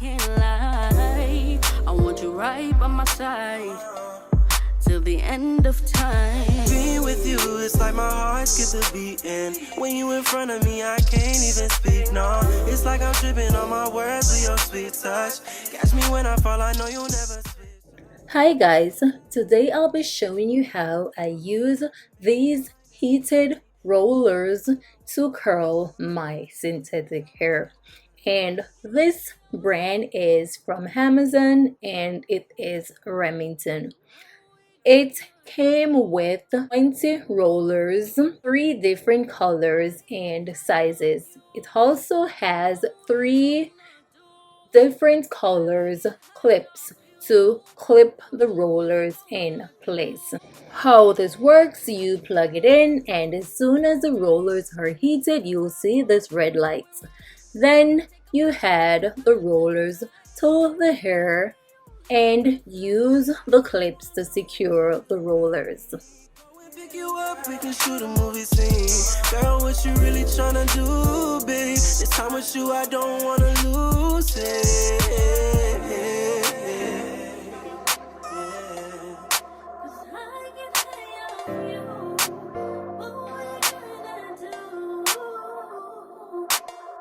can't lie, I want you right by my side till the end of time. Being with you, it's like my heart skips a beat. And when you in front of me, I can't even speak, no. It's like I'm tripping on my words with your sweet touch. Catch me when I fall, I know you'll never switch. Hi guys, today I'll be showing you how I use these heated rollers to curl my synthetic hair. And this brand is from Amazon and it is Remington. It came with 20 rollers, 3 different colors and sizes. It also has 3 different colors clips to clip the rollers in place. How this works, you plug it in and as soon as the rollers are heated, you'll see this red light. Then you add the rollers to the hair and use the clips to secure the rollers. Pick you up, we can shoot a movie scene. Girl, what you really tryna do, babe? This time with you, I don't wanna lose it.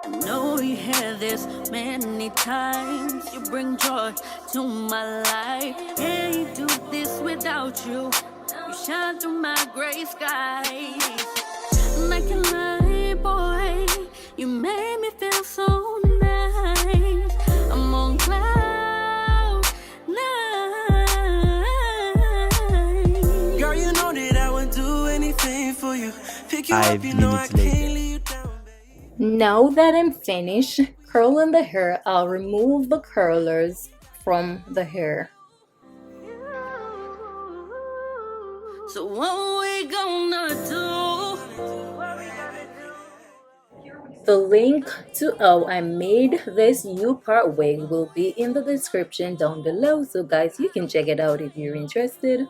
I know you hear this many times. You bring joy to my life. Can't do this without you. You shine through my gray skies. And I can lie, boy. You made me feel so nice. I'm on cloud nine. Girl, you know that I would do anything for you. Pick you up, you know I can't leave you down, babe. Now that I'm finished curling the hair, I'll remove the curlers from the hair. So what we gonna do? The link to how I made this U-part wig will be in the description down below, so guys, you can check it out if you're interested.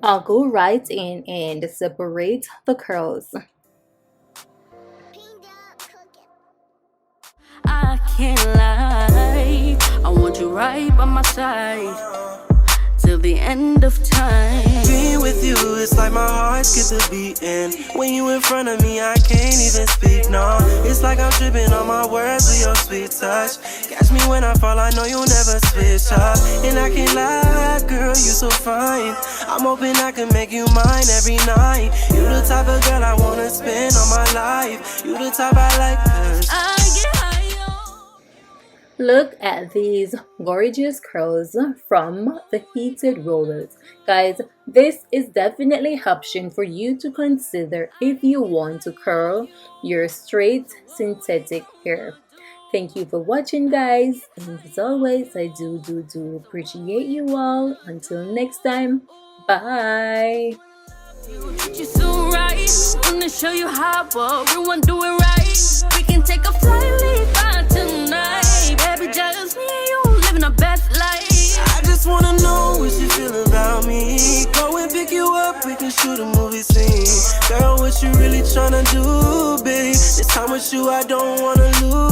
I'll go right in and separate the curls. I can't lie, I want you right by my side till the end of time. Being with you, it's like my heart skips a beat. And when you in front of me, I can't even speak, no. It's like I'm tripping on my words with your sweet touch. Catch me when I fall, I know you'll never switch up. And I can't lie, girl, you so fine. I'm hoping I can make you mine every night. You the type of girl I wanna spend all my life. You the type I like, cause I get high. Look at these gorgeous curls from the heated rollers. Guys, this is definitely an option for you to consider if you want to curl your straight synthetic hair. Thank you for watching, guys, and as always, I do appreciate you all. Until next time, bye. You're so right. Wanna show you how everyone do it right. We can take a flight, leave out tonight. Baby, just me and you living our best life. I just wanna know what you feel about me. Go and pick you up, we can shoot a movie scene. Girl, what you really tryna do, babe? This time with you, I don't wanna lose